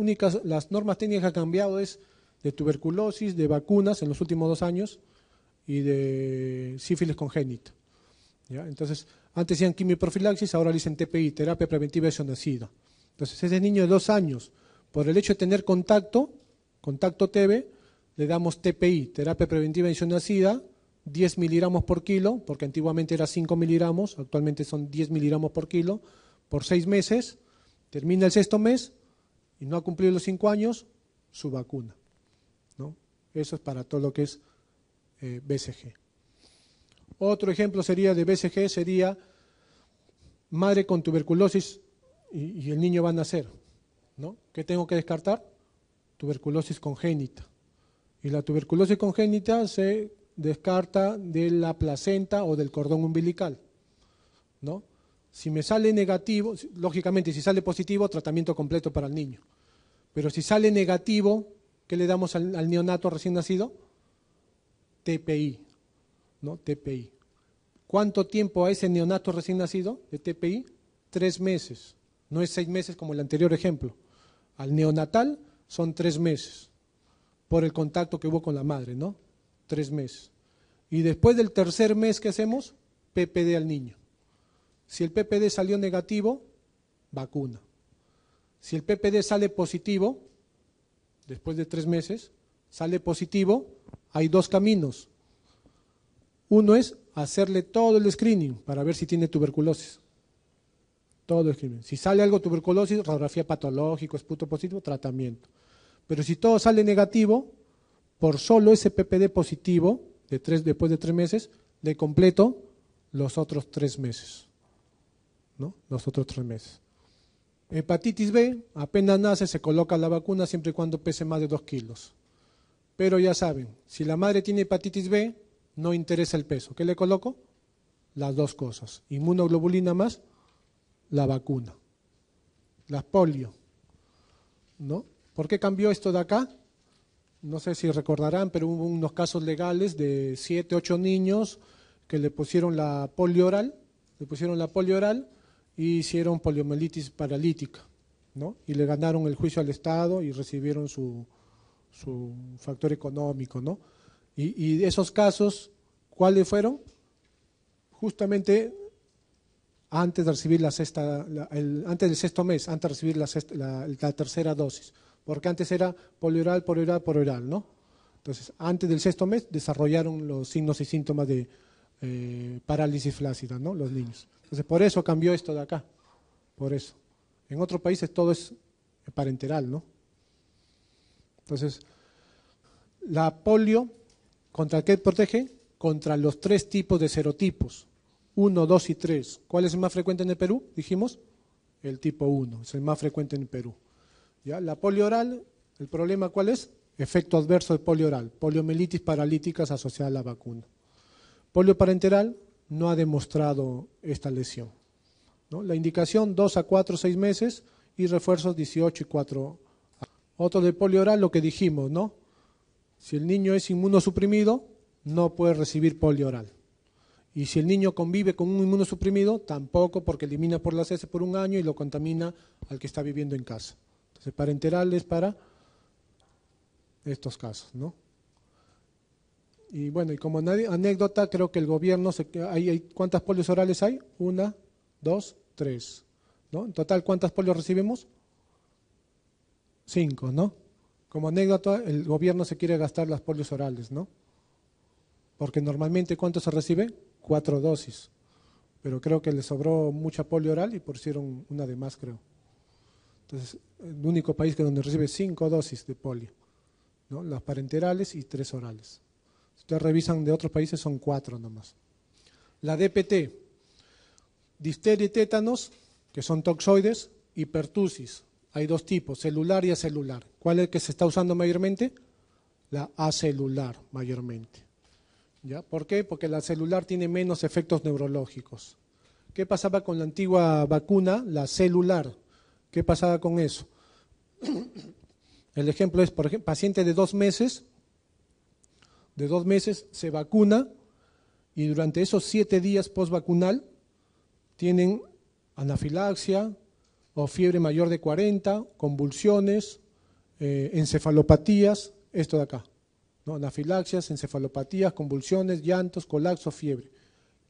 normas técnicas que han cambiado es de tuberculosis, de vacunas en los últimos 2 años y de sífilis congénita. ¿Ya? Entonces, antes decían quimioprofilaxis, ahora dicen TPI, terapia preventiva isoniazida. Entonces, ese niño de 2 años, por el hecho de tener contacto TB, le damos TPI, terapia preventiva isoniazida, 10 miligramos por kilo, porque antiguamente era 5 miligramos, actualmente son 10 miligramos por kilo, por 6 meses, termina el 6º mes y no ha cumplido los 5 años, su vacuna, ¿no? Eso es para todo lo que es BCG. Otro ejemplo sería de BCG, sería madre con tuberculosis y el niño va a nacer, ¿no? ¿Qué tengo que descartar? Tuberculosis congénita. Y la tuberculosis congénita se descarta de la placenta o del cordón umbilical, ¿no? Si me sale negativo, lógicamente si sale positivo, tratamiento completo para el niño. Pero si sale negativo, ¿qué le damos al neonato recién nacido? TPI, ¿no? TPI. ¿Cuánto tiempo a ese neonato recién nacido de TPI? 3 meses, no es 6 meses como el anterior ejemplo. Al neonatal son 3 meses, por el contacto que hubo con la madre, ¿no? 3 meses. Y después del 3er mes, ¿qué hacemos? PPD al niño. Si el PPD salió negativo, vacuna. Si el PPD sale positivo, después de 3 meses, sale positivo, hay 2 caminos. Uno es hacerle todo el screening para ver si tiene tuberculosis. Todo el screening. Si sale algo tuberculosis, radiografía patológica, esputo positivo, tratamiento. Pero si todo sale negativo, por solo ese PPD positivo, después de 3 meses, le completo los otros 3 meses. ¿No? Los otros 3 meses. Hepatitis B, apenas nace, se coloca la vacuna siempre y cuando pese más de 2 kilos. Pero ya saben, si la madre tiene hepatitis B, no interesa el peso. ¿Qué le coloco? Las 2 cosas. Inmunoglobulina más la vacuna. La polio, ¿no? ¿Por qué cambió esto de acá? No sé si recordarán, pero hubo unos casos legales de 7, 8 niños que le pusieron la polio oral, y hicieron poliomielitis paralítica, ¿no? Y le ganaron el juicio al Estado y recibieron su factor económico, ¿no? Y esos casos, ¿cuáles fueron? Justamente antes de recibir antes del 6º mes, antes de recibir la 3ª dosis, porque antes era polioral, ¿no? Entonces, antes del 6º mes desarrollaron los signos y síntomas de parálisis flácida, ¿no? Los niños. Entonces, por eso cambió esto de acá, por eso. En otros países todo es parenteral, ¿no? Entonces, la polio, ¿contra qué protege? Contra los 3 tipos de serotipos, 1, 2 y 3. ¿Cuál es el más frecuente en el Perú? Dijimos, el tipo 1, es el más frecuente en el Perú. ¿Ya? La polio oral, ¿el problema cuál es? Efecto adverso de polio oral, poliomielitis paralíticas asociada a la vacuna. Polio parenteral no ha demostrado esta lesión, ¿no? La indicación 2 a 4, 6 meses y refuerzos 18 y 4. Otro de polio oral, lo que dijimos, ¿no? Si el niño es inmunosuprimido, no puede recibir polio oral. Y si el niño convive con un inmunosuprimido, tampoco, porque elimina por las heces por un año y lo contamina al que está viviendo en casa. Entonces, parenteral es para estos casos, ¿no? Y bueno, y como anécdota, creo que el gobierno, ¿cuántas polios orales hay? 1, 2, 3, ¿no? En total, ¿cuántas polios recibimos? 5, ¿no? Como anécdota, el gobierno se quiere gastar las polios orales, ¿no? Porque normalmente, ¿cuánto se recibe? 4 dosis. Pero creo que le sobró mucha polio oral y pusieron una de más, creo. Entonces, el único país donde recibe 5 dosis de polio, ¿no? Las parenterales y 3 orales. Si ustedes revisan de otros países, son 4 nomás. La DPT, difteria y tétanos, que son toxoides, y pertusis. Hay 2 tipos, celular y acelular. ¿Cuál es el que se está usando mayormente? La acelular, mayormente. ¿Ya? ¿Por qué? Porque la celular tiene menos efectos neurológicos. ¿Qué pasaba con la antigua vacuna, la celular? ¿Qué pasaba con eso? El ejemplo es, por ejemplo, paciente de 2 meses, se vacuna y durante esos 7 días postvacunal tienen anafilaxia o fiebre mayor de 40, convulsiones, encefalopatías, esto de acá, ¿no? Anafilaxias, encefalopatías, convulsiones, llantos, colapso, fiebre.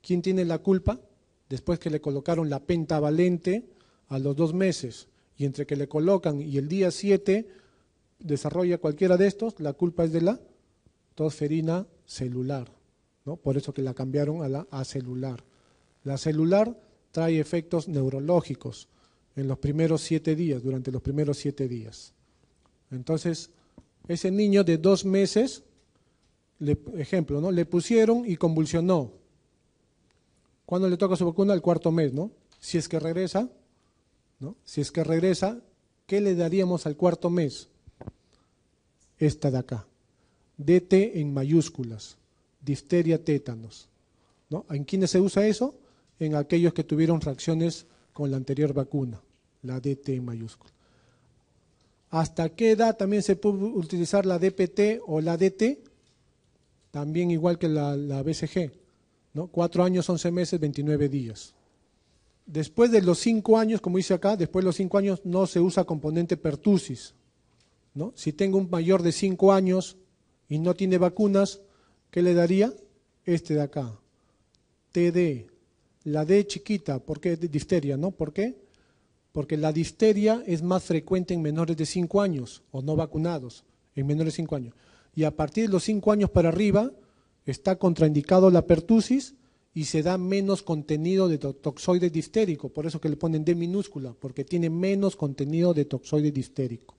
¿Quién tiene la culpa? Después que le colocaron la pentavalente a los 2 meses y entre que le colocan y el día 7 desarrolla cualquiera de estos, la culpa es de la tosferina celular, ¿no? Por eso que la cambiaron a la acelular. La celular trae efectos neurológicos en los primeros 7 días, durante los primeros 7 días. Entonces, ese niño de 2 meses, ejemplo, ¿no? Le pusieron y convulsionó. ¿Cuándo le toca su vacuna? El 4.º mes, ¿no? Si es que regresa, ¿no? Si es que regresa, ¿qué le daríamos al 4.º mes? Esta de acá. DT en mayúsculas, difteria, tétanos, ¿no? ¿En quiénes se usa eso? En aquellos que tuvieron reacciones con la anterior vacuna, la DT en mayúscula. ¿Hasta qué edad también se puede utilizar la DPT o la DT? También igual que la BCG, ¿no? 4 años, 11 meses, 29 días. Después de los 5 años, como dice acá, después de los 5 años no se usa componente pertusis, ¿no? Si tengo un mayor de 5 años y no tiene vacunas, ¿qué le daría? Este de acá, TD, la D chiquita, ¿por qué difteria, no? ¿Por qué? Porque la difteria es más frecuente en menores de 5 años o no vacunados, en menores de 5 años. Y a partir de los 5 años para arriba está contraindicado la pertusis y se da menos contenido de toxoide diftérico, por eso que le ponen D minúscula, porque tiene menos contenido de toxoide diftérico.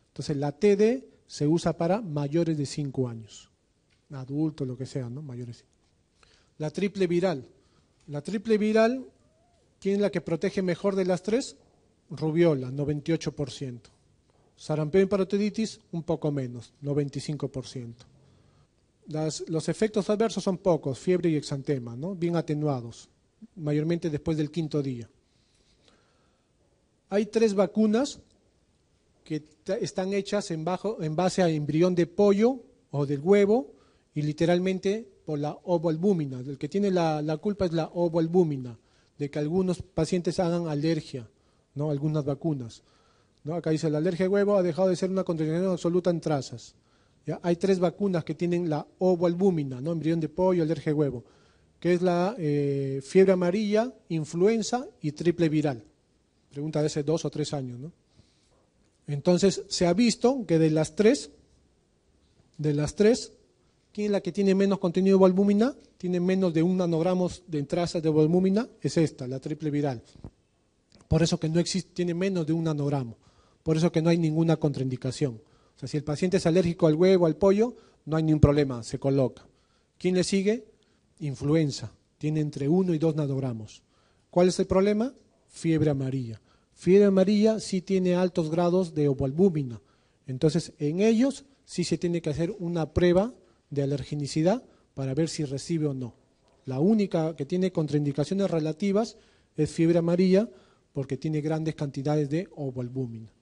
Entonces la TD se usa para mayores de 5 años, adultos, lo que sea, ¿no? Mayores. La triple viral. La triple viral, ¿quién es la que protege mejor de las 3? Rubiola, 98%. Sarampión y parotiditis, un poco menos, 95%. Los efectos adversos son pocos, fiebre y exantema, ¿no? Bien atenuados, mayormente después del 5.º día. Hay 3 vacunas que están hechas en base a embrión de pollo o del huevo y literalmente por la ovoalbúmina. El que tiene la culpa es la ovoalbúmina, de que algunos pacientes hagan alergia, ¿no? Algunas vacunas, ¿no? Acá dice la alergia de huevo ha dejado de ser una contraindicación absoluta en trazas. ¿Ya? Hay 3 vacunas que tienen la ovoalbúmina, ¿no? Embrión de pollo, alergia de huevo, que es la fiebre amarilla, influenza y triple viral. Pregunta de hace 2 o 3 años, ¿no? Entonces, se ha visto que de las tres, ¿quién es la que tiene menos contenido de albúmina? Tiene menos de 1 nanogramos de trazas de albúmina, es esta, la triple viral. Por eso que no existe, tiene menos de 1 nanogramo, por eso que no hay ninguna contraindicación. O sea, si el paciente es alérgico al huevo, al pollo, no hay ningún problema, se coloca. ¿Quién le sigue? Influenza, tiene entre 1 y 2 nanogramos. ¿Cuál es el problema? Fiebre amarilla. Fiebre amarilla sí tiene altos grados de ovoalbúmina, entonces en ellos sí se tiene que hacer una prueba de alergenicidad para ver si recibe o no. La única que tiene contraindicaciones relativas es fiebre amarilla porque tiene grandes cantidades de ovoalbúmina.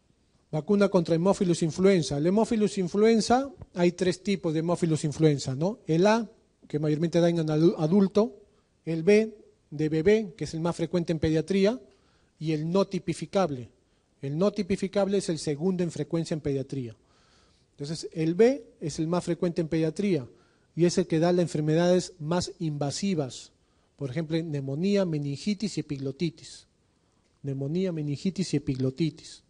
Vacuna contra Haemophilus influenza. El Haemophilus influenza, hay 3 tipos de Haemophilus influenza, ¿no? El A, que mayormente da en adulto, el B de bebé, que es el más frecuente en pediatría, y el no tipificable. El no tipificable es el segundo en frecuencia en pediatría. Entonces, el B es el más frecuente en pediatría y es el que da las enfermedades más invasivas. Por ejemplo, neumonía, meningitis y epiglotitis. Neumonía, meningitis y epiglotitis.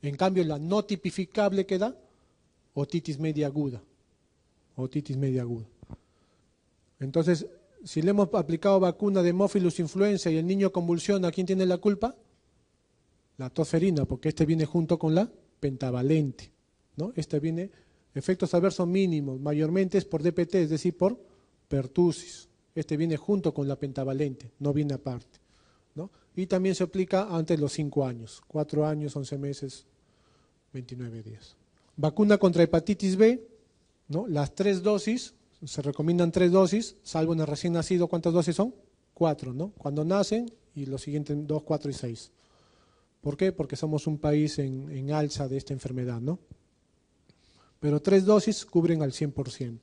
En cambio, la no tipificable que da, otitis media aguda. Otitis media aguda. Entonces, si le hemos aplicado vacuna de Haemophilus influenza y el niño convulsiona, ¿quién tiene la culpa? La tosferina, porque este viene junto con la pentavalente, ¿no? Este viene, efectos adversos mínimos, mayormente es por DPT, es decir, por pertusis. Este viene junto con la pentavalente, no viene aparte, ¿no? Y también se aplica antes de los 5 años, 4 años, 11 meses, 29 días. Vacuna contra hepatitis B, ¿no? Las 3 dosis, se recomiendan 3 dosis, salvo en el recién nacido, ¿cuántas dosis son? 4, ¿no? Cuando nacen y los siguientes 2, 4 y 6. ¿Por qué? Porque somos un país en alza de esta enfermedad, ¿no? Pero 3 dosis cubren al 100%,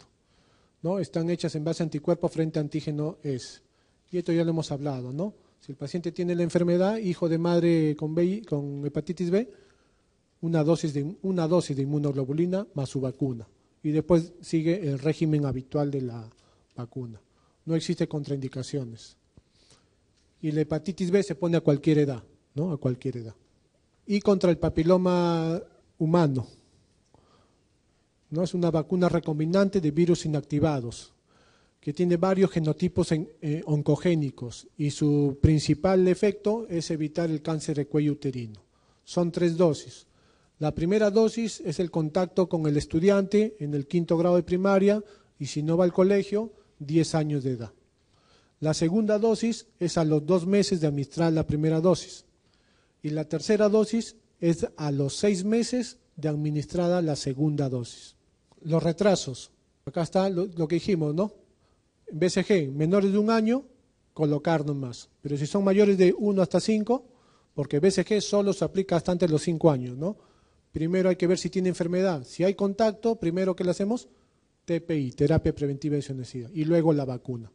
¿no? Están hechas en base a anticuerpos frente a antígeno S. Y esto ya lo hemos hablado, ¿no? Si el paciente tiene la enfermedad, hijo de madre con hepatitis B, una dosis de inmunoglobulina más su vacuna. Y después sigue el régimen habitual de la vacuna. No existe contraindicaciones. Y la hepatitis B se pone a cualquier edad, ¿no? A cualquier edad. Y contra el papiloma humano, ¿no? Es una vacuna recombinante de virus inactivados, que tiene varios genotipos oncogénicos y su principal efecto es evitar el cáncer de cuello uterino. Son 3 dosis. La primera dosis es el contacto con el estudiante en el 5º grado de primaria y si no va al colegio, 10 años de edad. La segunda dosis es a los 2 meses de administrar la primera dosis. Y la tercera dosis es a los 6 meses de administrada la segunda dosis. Los retrasos, acá está lo que dijimos, ¿no? BCG, menores de 1 año, colocar nomás. Pero si son mayores de 1 hasta 5, porque BCG solo se aplica hasta antes de los 5 años, ¿no? Primero hay que ver si tiene enfermedad. Si hay contacto, primero ¿qué le hacemos? TPI, terapia preventiva de suicida, y luego la vacuna,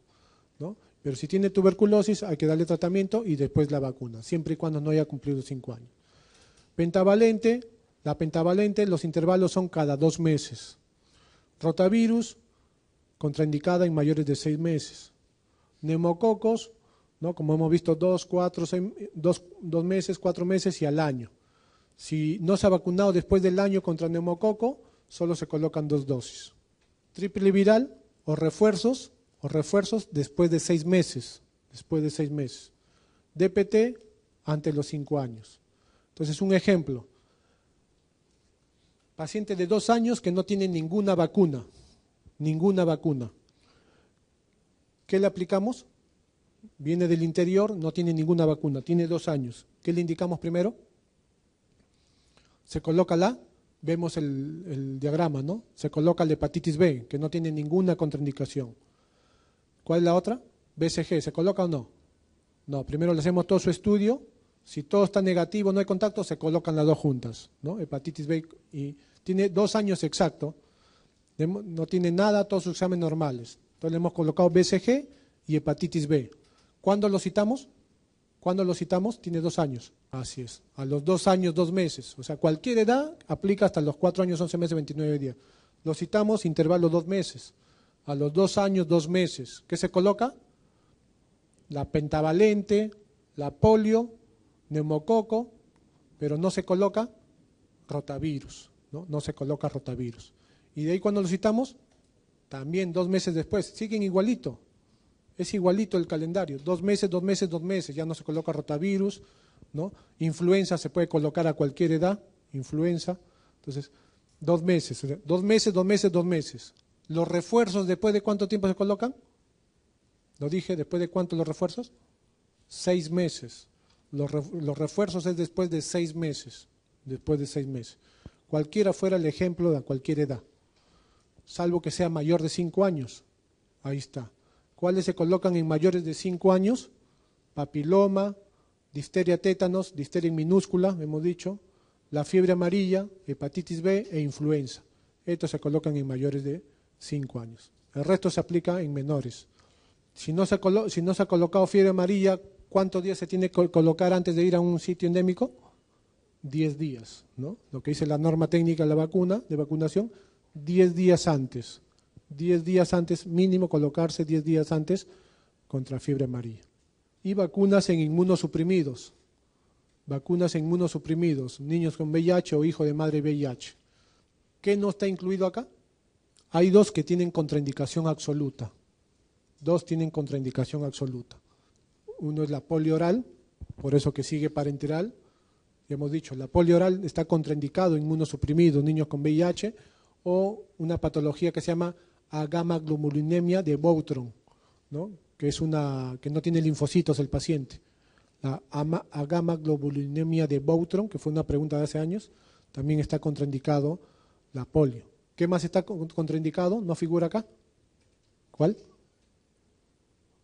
¿no? Pero si tiene tuberculosis hay que darle tratamiento y después la vacuna, siempre y cuando no haya cumplido 5 años. Pentavalente, la pentavalente, los intervalos son cada 2 meses. Rotavirus, contraindicada en mayores de 6 meses. Neumococos, ¿no? Como hemos visto, 2 meses, 4 meses y al año. Si no se ha vacunado después del año contra neumococo, solo se colocan 2 dosis. Triple viral o refuerzos después de 6 meses. DPT ante los 5 años. Entonces, un ejemplo. Paciente de 2 años que no tiene ninguna vacuna. ¿Qué le aplicamos? Viene del interior, no tiene ninguna vacuna, tiene 2 años. ¿Qué le indicamos primero? Se coloca vemos el diagrama, ¿no? Se coloca la hepatitis B, que no tiene ninguna contraindicación. ¿Cuál es la otra? BCG, ¿se coloca o no? No, primero le hacemos todo su estudio. Si todo está negativo, no hay contacto, se colocan las 2 juntas, ¿no? Hepatitis B y tiene 2 años exacto, no tiene nada, todos sus exámenes normales. Entonces le hemos colocado BCG y hepatitis B. ¿Cuándo lo citamos? Tiene 2 años. Así es, a los 2 años, 2 meses. O sea, cualquier edad aplica hasta los 4 años, 11 meses, 29 días. Lo citamos, intervalo 2 meses. A los 2 años, 2 meses. ¿Qué se coloca? La pentavalente, la polio, neumococo, pero no se coloca rotavirus, ¿no? No se coloca rotavirus. ¿Y de ahí cuando lo citamos? También 2 meses después. Siguen igualito. Es igualito el calendario. 2 meses, 2 meses, 2 meses. Ya no se coloca rotavirus, ¿no? Influenza se puede colocar a cualquier edad. Influenza. Entonces, 2 meses. 2 meses, 2 meses, 2 meses. ¿Los refuerzos después de cuánto tiempo se colocan? Lo dije, ¿después de cuánto los refuerzos? 6 meses. Los refuerzos es después de 6 meses. Después de 6 meses. Cualquiera fuera el ejemplo de cualquier edad. Salvo que sea mayor de 5 años. Ahí está. ¿Cuáles se colocan en mayores de 5 años? Papiloma, difteria tétanos, difteria en minúscula, hemos dicho, la fiebre amarilla, hepatitis B e influenza. Estos se colocan en mayores de 5 años. El resto se aplica en menores. Si no se ha colocado fiebre amarilla, ¿cuántos días se tiene que colocar antes de ir a un sitio endémico? 10 días, ¿no? Lo que dice la norma técnica de la vacuna, de vacunación, 10 días antes. 10 días antes, mínimo colocarse 10 días antes contra fiebre amarilla. Y vacunas en inmunosuprimidos. Vacunas en inmunosuprimidos, niños con VIH o hijo de madre VIH. ¿Qué no está incluido acá? Hay dos que tienen contraindicación absoluta. Dos tienen contraindicación absoluta. Uno es la polio oral, por eso que sigue parenteral. Ya hemos dicho, la polio oral está contraindicado en inmunosuprimidos, niños con VIH, o una patología que se llama agamaglobulinemia de Boutron, ¿no? Que no tiene linfocitos el paciente. La agamaglobulinemia de Boutron, que fue una pregunta de hace años, también está contraindicado la polio. ¿Qué más está contraindicado? ¿No figura acá? ¿Cuál?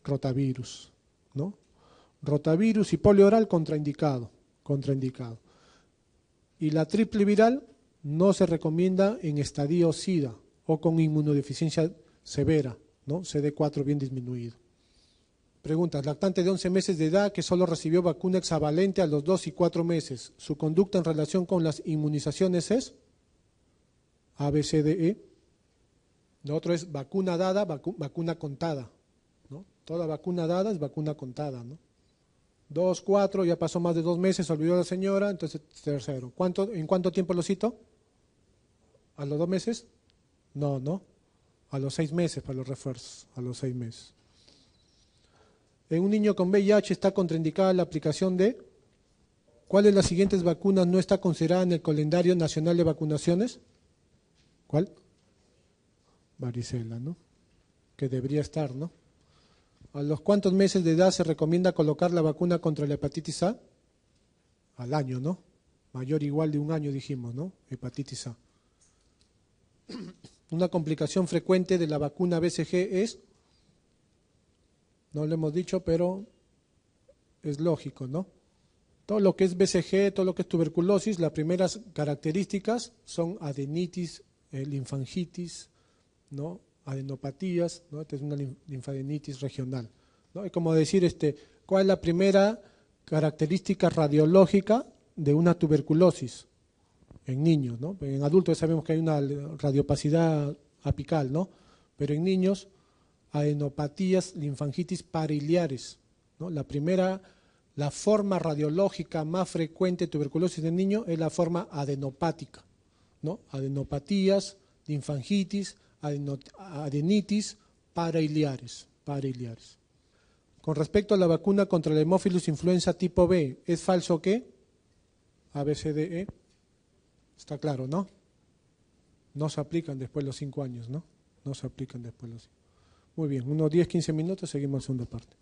Rotavirus, ¿no? Rotavirus y polio oral contraindicado. Y la triple viral no se recomienda en estadio SIDA o con inmunodeficiencia severa, ¿no? CD4 bien disminuido. Preguntas, lactante de 11 meses de edad que solo recibió vacuna hexavalente a los 2 y 4 meses. ¿Su conducta en relación con las inmunizaciones es? A, B, C, D, E. Lo otro es vacuna dada, vacuna contada, ¿no? Toda vacuna dada es vacuna contada, ¿no? 2, 4, ya pasó más de 2 meses, se olvidó la señora, entonces tercero. ¿En cuánto tiempo lo cito? ¿A los 2 meses? No. A los 6 meses para los refuerzos, a los 6 meses. En un niño con VIH está contraindicada la aplicación de ¿cuál de las siguientes vacunas no está considerada en el calendario nacional de vacunaciones? ¿Cuál? Varicela, ¿no? Que debería estar, ¿no? ¿A los cuántos meses de edad se recomienda colocar la vacuna contra la hepatitis A? Al año, ¿no? Mayor o igual de 1 año dijimos, ¿no? Hepatitis A. Una complicación frecuente de la vacuna BCG es, no lo hemos dicho, pero es lógico, ¿no? Todo lo que es BCG, todo lo que es tuberculosis, las primeras características son adenitis, linfangitis, ¿no? Adenopatías, ¿no? Esta es una linfadenitis regional, ¿no? Es como decir, ¿cuál es la primera característica radiológica de una tuberculosis en niños, ¿no? En adultos sabemos que hay una radiopacidad apical, ¿no? Pero en niños, adenopatías, linfangitis pariliares, ¿no? La forma radiológica más frecuente de tuberculosis del niño es la forma adenopática, ¿no? Adenopatías, linfangitis, adenitis pariliares. Con respecto a la vacuna contra la Haemophilus influenza tipo B, ¿es falso qué? A, B, C, D, E. Está claro, ¿no? No se aplican después de los 5 años, ¿no? No se aplican después de los 5. Muy bien, unos 10, 15 minutos, seguimos la segunda parte.